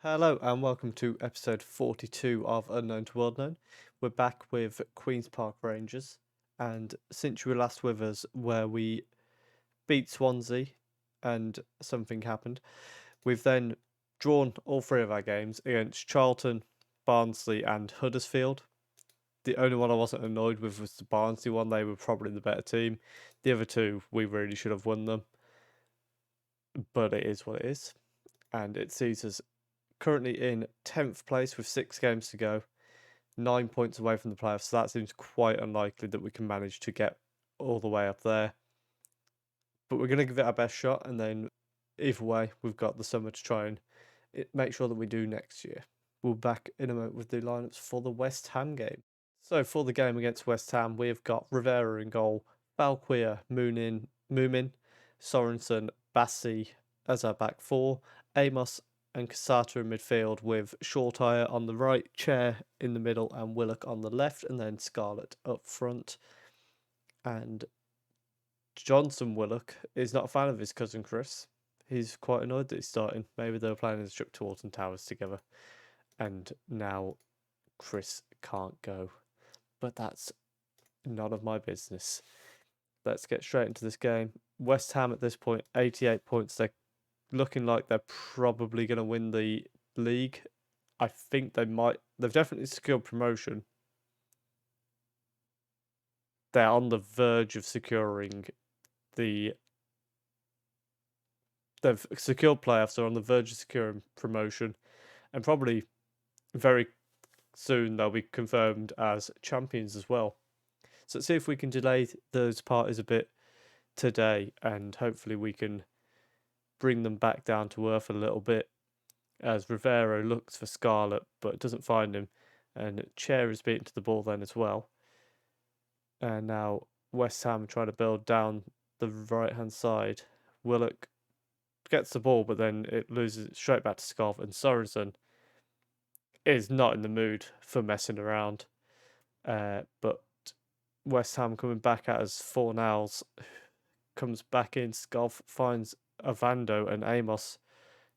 Hello and welcome to episode 42 of Unknown to World Known. We're back with Queen's Park Rangers, and since you were last with us where we beat Swansea and something happened, we've then drawn all three of our games against Charlton, Barnsley and Huddersfield. The only one I wasn't annoyed with was the Barnsley one. They were probably the better team. The other two, we really should have won them, but it is what it is. And it sees us currently in 10th place with 6 games to go, 9 points away from the playoffs. So that seems quite unlikely that we can manage to get all the way up there. But we're going to give it our best shot, and then either way, we've got the summer to try and make sure that we do next year. We'll be back in a moment with the lineups for the West Ham game. So for the game against West Ham, we've got Rivera in goal, Balquia, Moomin, Sorensen, Bassi as our back four, Amos and Casata in midfield with Shortire on the right, Chair in the middle, and Willock on the left, and then Scarlett up front. And Johnson Willock is not a fan of his cousin Chris. He's quite annoyed that he's starting. Maybe they were planning a trip to Alton Towers together, and now Chris can't go. But that's none of my business. Let's get straight into this game. West Ham at this point, 88 points. They're looking like they're probably going to win the league. I think they might. They've definitely secured promotion. They're on the verge of securing the. They've secured playoffs. They're on the verge of securing promotion, and probably very soon they'll be confirmed as champions as well. So let's see if we can delay those parties a bit today, and hopefully we can bring them back down to earth a little bit. As Rivero looks for Scarlett but doesn't find him, and Chair is beaten to the ball then as well. And now West Ham try to build down the right hand side. Willock gets the ball, but then it loses it straight back to Scarf, and Sorensen is not in the mood for messing around. But West Ham coming back at us, Fornals comes back in, Scarf finds Avando, and Amos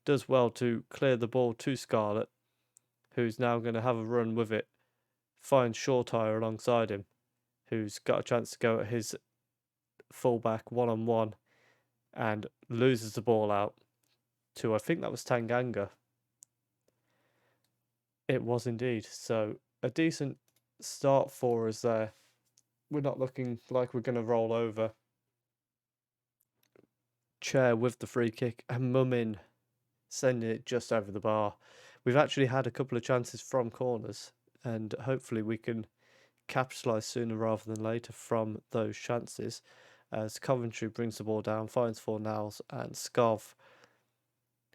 does well to clear the ball to Scarlett, who's now going to have a run with it, finds Shortire alongside him, who's got a chance to go at his fullback one-on-one, and loses the ball out to, I think that was Tanganga. It was indeed. So a decent start for us there. We're not looking like we're going to roll over. Chair with the free kick, and Mumin sending it just over the bar. We've actually had a couple of chances from corners, and hopefully we can capitalise sooner rather than later from those chances. As Coventry brings the ball down, finds Fornals and Scov,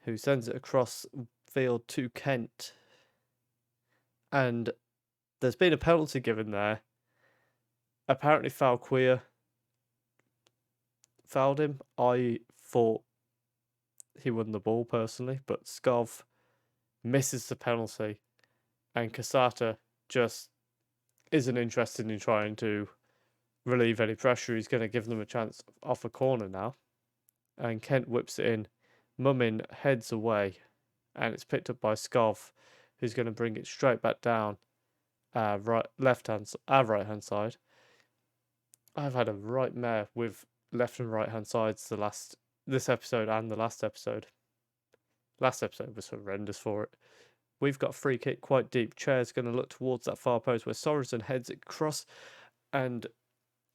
who sends it across field to Kent. And there's been a penalty given there. Apparently Falquia fouled him. I thought he won the ball personally, but Scov misses the penalty, and Casata just isn't interested in trying to relieve any pressure. He's going to give them a chance off a corner now, and Kent whips it in. Mumin heads away, and it's picked up by Scov, who's going to bring it straight back down our right hand side. I've had a right mare with left and right hand sides this episode and the last episode. Last episode was horrendous for it. We've got a free kick quite deep. Chair's going to look towards that far post where Sorensen heads it across, and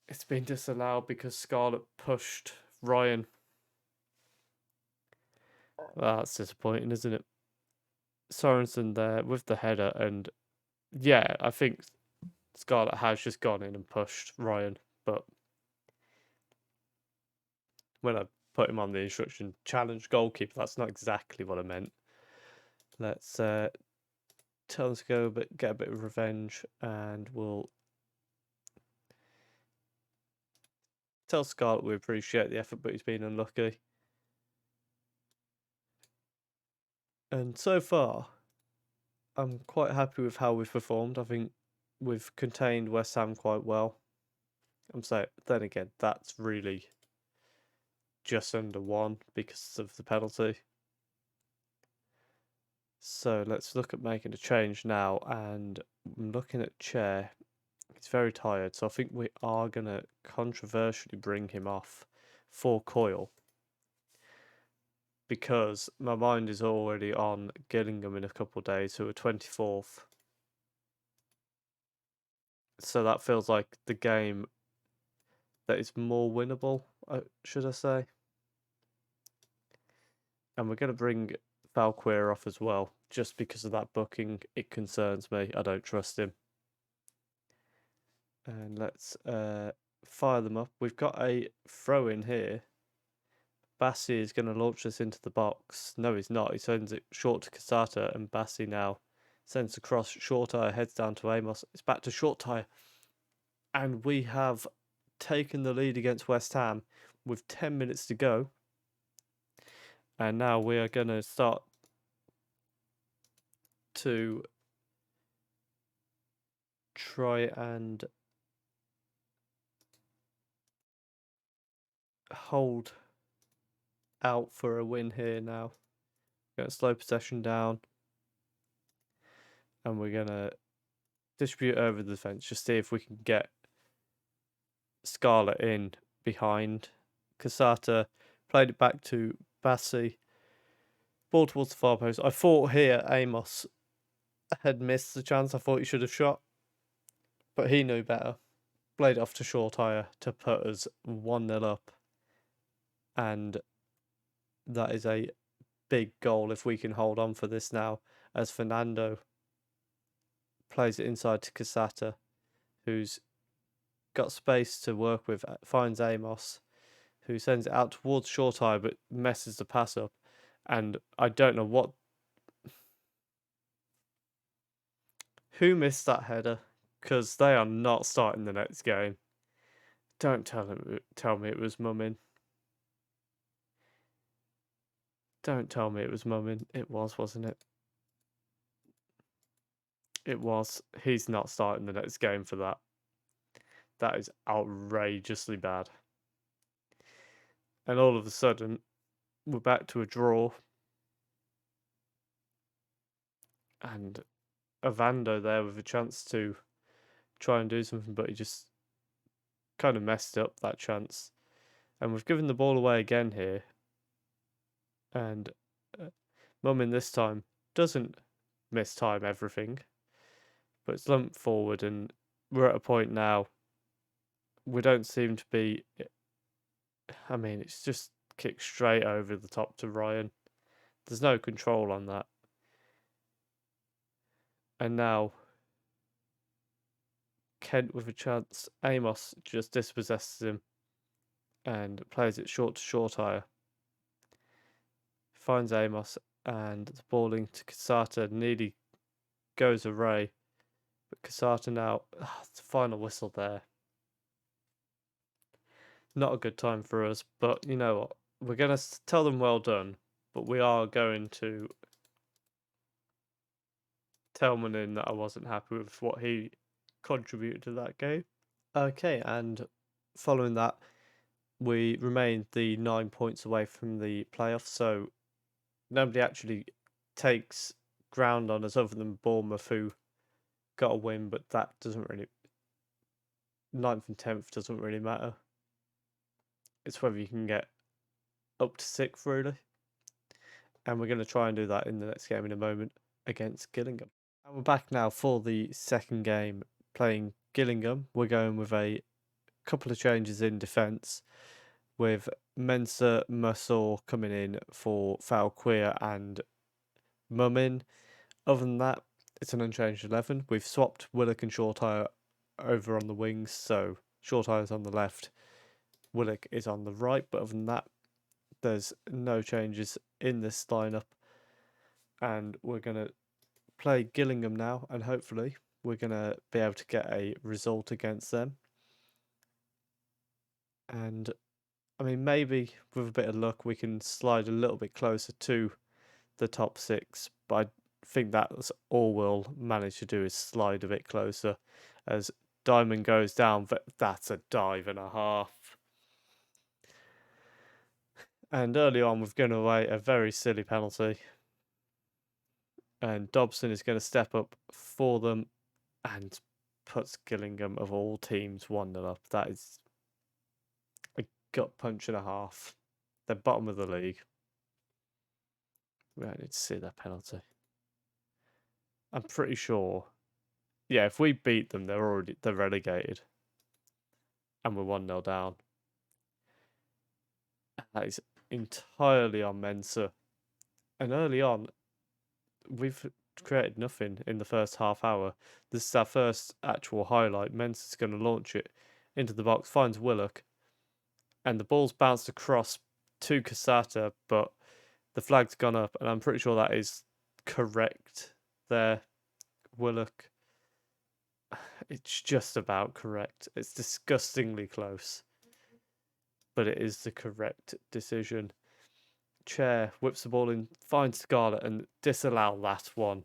it's been disallowed because Scarlett pushed Ryan. Well, that's disappointing, isn't it? Sorensen there with the header, and yeah, I think Scarlett has just gone in and pushed Ryan, but when I put him on the instruction challenge goalkeeper, that's not exactly what I meant. Let's tell him to go but get a bit of revenge, and we'll tell Scarlett we appreciate the effort, but he's been unlucky. And so far, I'm quite happy with how we've performed. I think we've contained West Ham quite well. I'm saying, then again, that's really just under 1 because of the penalty. So let's look at making a change now, and I'm looking at Chair. He's very tired, so I think we are going to controversially bring him off for Coil, because my mind is already on Gillingham in a couple of days, who are 24th. So that feels like the game that is more winnable, should I say. And we're going to bring Valkyrie off as well, just because of that booking. It concerns me. I don't trust him. And let's fire them up. We've got a throw in here. Bassi is going to launch this into the box. No, he's not. He sends it short to Casata, and Bassi now sends across. Short Tire heads down to Amos. It's back to Short Tire. And we have taken the lead against West Ham with 10 minutes to go. And now we are going to start to try and hold out for a win here now. We're going to slow possession down. And we're going to distribute over the defence. Just see if we can get Scarlett in behind. Casata played it back to Bassi. Ball towards the far post. I thought here Amos had missed the chance. I thought he should have shot. But he knew better. Played off to Short Tire to put us 1-0 up. And that is a big goal if we can hold on for this now, as Fernando plays it inside to Casata, who's got space to work with, finds Amos, who sends it out towards Short Tire but messes the pass up. And I don't know what... Who missed that header? Because they are not starting the next game. Don't tell me it was Mumin. Don't tell me it was Mumin. It was, wasn't it? It was. He's not starting the next game for that. That is outrageously bad. And all of a sudden, we're back to a draw. And Ovando there with a chance to try and do something, but he just kind of messed up that chance. And we've given the ball away again here. And Mumin this time doesn't mistime everything, but it's lumped forward, and we're at a point now. We don't seem to be... I mean, it's just kicked straight over the top to Ryan. There's no control on that. And now Kent with a chance. Amos just dispossesses him and plays it short to Short Tire. Finds Amos, and the ball into Casata nearly goes away. But Casata now, the final whistle there. Not a good time for us, but you know what? We're going to tell them well done, but we are going to tell Munin that I wasn't happy with what he contributed to that game. Okay, and following that, we remained the 9 points away from the playoffs, so nobody actually takes ground on us other than Bournemouth, who got a win, but that doesn't really... 9th and 10th doesn't really matter. It's whether you can get up to 6th, really. And we're going to try and do that in the next game in a moment against Gillingham. And we're back now for the second game playing Gillingham. We're going with a couple of changes in defence, with Mensah Mersault coming in for Valkyrie and Mumin. Other than that, it's an unchanged 11. We've swapped Willock and Short Tire over on the wings, so Short Tire's on the left, Willock is on the right, but other than that, there's no changes in this lineup. And we're going to play Gillingham now, and hopefully we're going to be able to get a result against them. And I mean, maybe with a bit of luck, we can slide a little bit closer to the top 6, but I think that's all we'll manage to do is slide a bit closer as Diamond goes down, but that's a dive and a half. And early on, we've given away a very silly penalty. And Dobson is going to step up for them and puts Gillingham, of all teams, 1-0 up. That is a gut punch and a half. They're bottom of the league. We don't need to see that penalty. I'm pretty sure. Yeah, if we beat them, they're relegated. And we're 1-0 down. That is entirely on Mensah. And early on, we've created nothing in the first half hour. This is our first actual highlight. Mensah's going to launch it into the box, finds Willock, and the ball's bounced across to Casata, but the flag's gone up, and I'm pretty sure that is correct there. Willock. It's just about correct. It's disgustingly close, but it is the correct decision. Chair whips the ball in, finds Scarlett, and disallow that one.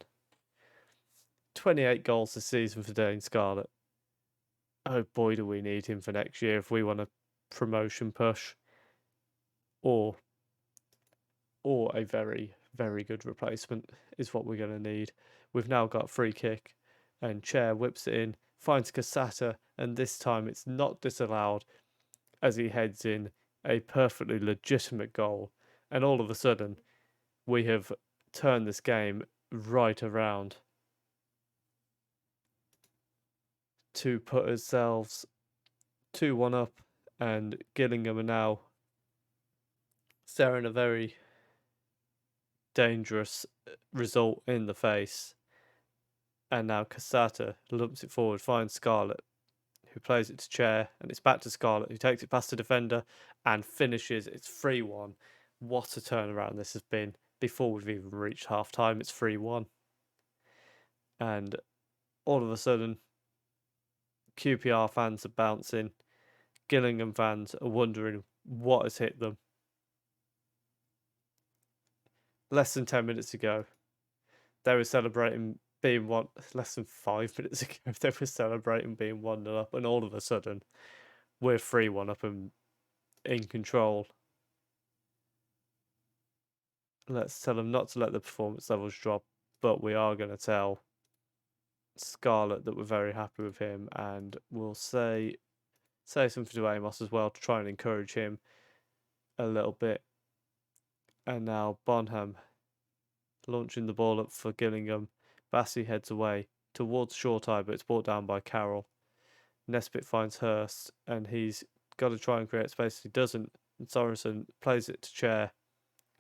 28 goals this season for Dane Scarlett. Oh boy, do we need him for next year if we want a promotion push. Or a very, very good replacement is what we're going to need. We've now got free kick, and Chair whips it in, finds Casata, and this time it's not disallowed as he heads in a perfectly legitimate goal. And all of a sudden, we have turned this game right around to put ourselves 2-1 up, and Gillingham are now staring a very dangerous result in the face. And now Casata lumps it forward, finds Scarlett, who plays it to Chair, and it's back to Scarlett, who takes it past the defender and finishes. It's 3-1. What a turnaround this has been. Before we've even reached half time, it's 3-1. And all of a sudden, QPR fans are bouncing. Gillingham fans are wondering what has hit them. Less than 10 minutes ago, they were celebrating being one. Less than 5 minutes ago, they were celebrating being 1-0 up, and all of a sudden, we're 3-1 up and in control. Let's tell them not to let the performance levels drop, but we are going to tell Scarlett that we're very happy with him, and we'll say something to Amos as well to try and encourage him a little bit. And now Bonham launching the ball up for Gillingham. Bassey heads away towards Shorteye, but it's brought down by Carroll. Nesbitt finds Hurst, and he's got to try and create space. He doesn't. And Sorensen plays it to Chair,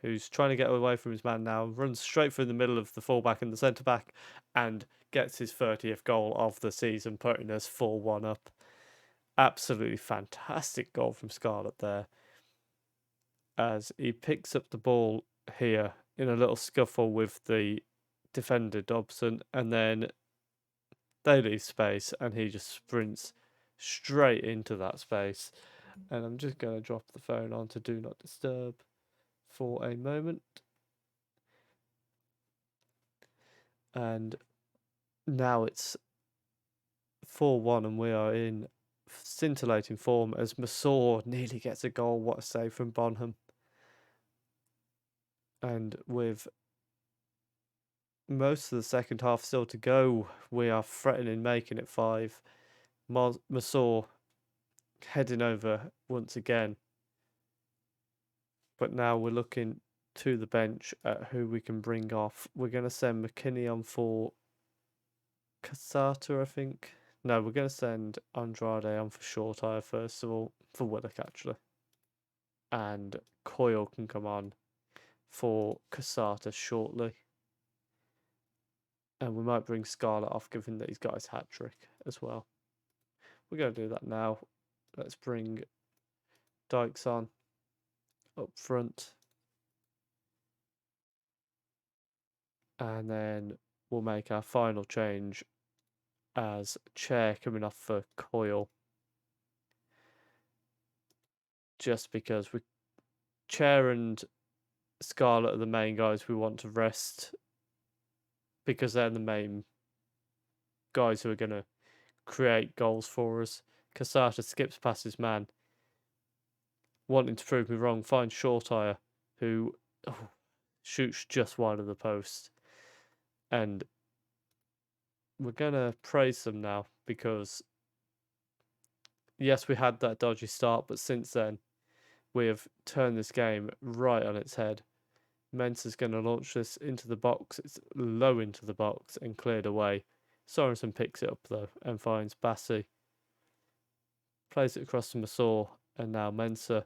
who's trying to get away from his man now, runs straight through the middle of the fullback and the centre-back, and gets his 30th goal of the season, putting us 4-1 up. Absolutely fantastic goal from Scarlett there, as he picks up the ball here in a little scuffle with the defender Dobson, and then they leave space, and he just sprints straight into that space. And I'm just going to drop the phone on to Do Not Disturb for a moment. And now it's 4-1, and we are in scintillating form as Masor nearly gets a goal. What a save from Bonham. And with most of the second half still to go, we are threatening making it 5. Masor heading over once again. But now we're looking to the bench at who we can bring off. We're going to send McKinney on for Casata, I think. No, we're going to send Andrade on for Shorteye first of all, for Willock actually. And Coyle can come on for Casata shortly. And we might bring Scarlett off, given that he's got his hat-trick as well. We're going to do that now. Let's bring Dykes on up front. And then we'll make our final change as Chair coming off for Coyle. Just because Chair and Scarlett are the main guys we want to rest, because they're the main guys who are going to create goals for us. Casata skips past his man, wanting to prove me wrong, finds Shortire, who shoots just wide of the post. And we're going to praise them now because, yes, we had that dodgy start, but since then, we have turned this game right on its head. Mensah's going to launch this into the box. It's low into the box and cleared away. Sorensen picks it up, though, and finds Bassi. Plays it across to Masor, and now Mensah,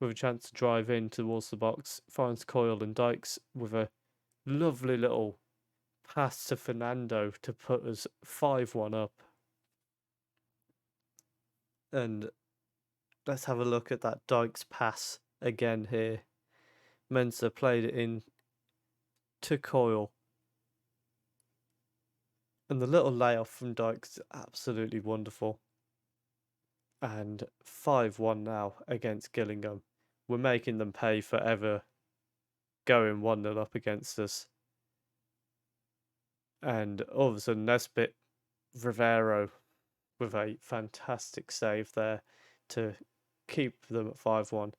with a chance to drive in towards the box, finds Coyle and Dykes with a lovely little pass to Fernando to put us 5-1 up. And let's have a look at that Dykes pass again here. Mensah played it in to Coyle. And the little layoff from Dykes is absolutely wonderful. And 5-1 now against Gillingham. We're making them pay for ever going 1-0 up against us. And all of a sudden, Nesbitt Rivero with a fantastic save there to keep them at 5-1.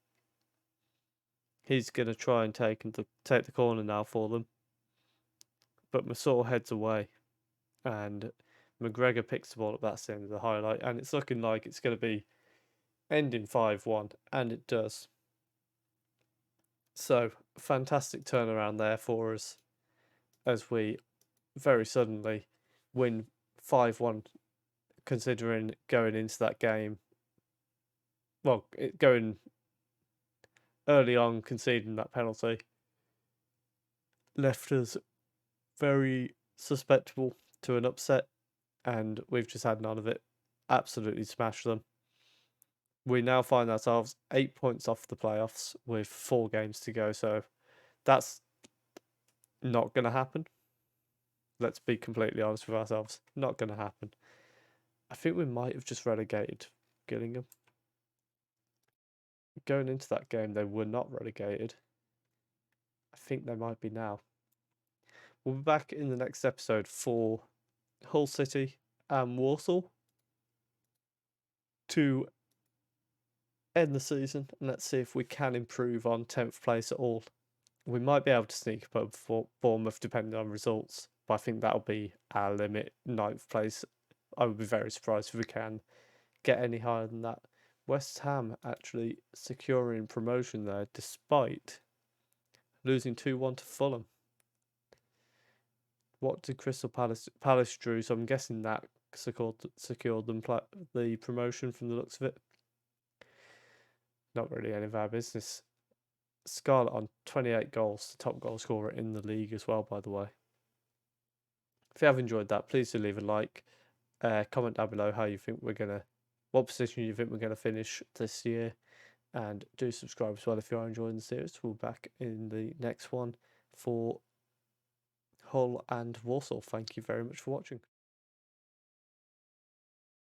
He's going to try and take the corner now for them. But Masor heads away. And McGregor picks the ball up. That's the end of the highlight. And it's looking like it's going to be ending 5-1. And it does. So, fantastic turnaround there for us as we very suddenly win 5-1, considering going into that game. Well, going early on, conceding that penalty left us very susceptible to an upset, and we've just had none of it. Absolutely smashed them. We now find ourselves 8 points off the playoffs with 4 games to go, so that's not going to happen. Let's be completely honest with ourselves. Not going to happen. I think we might have just relegated Gillingham. Going into that game, they were not relegated. I think they might be now. We'll be back in the next episode for Hull City and Walsall to end the season, and let's see if we can improve on 10th place at all. We might be able to sneak up for Bournemouth depending on results, but I think that'll be our limit. 9th place. I would be very surprised if we can get any higher than that. West Ham actually securing promotion there despite losing 2-1 to Fulham. What did Crystal Palace drew? So I'm guessing that secured them the promotion from the looks of it. Not really any of our business. Scarlett on 28 goals, the top goal scorer in the league as well, by the way. If you have enjoyed that, please do leave a like. Comment down below how you think what position you think we're going to finish this year. And do subscribe as well if you are enjoying the series. We'll be back in the next one for Hull and Walsall. Thank you very much for watching.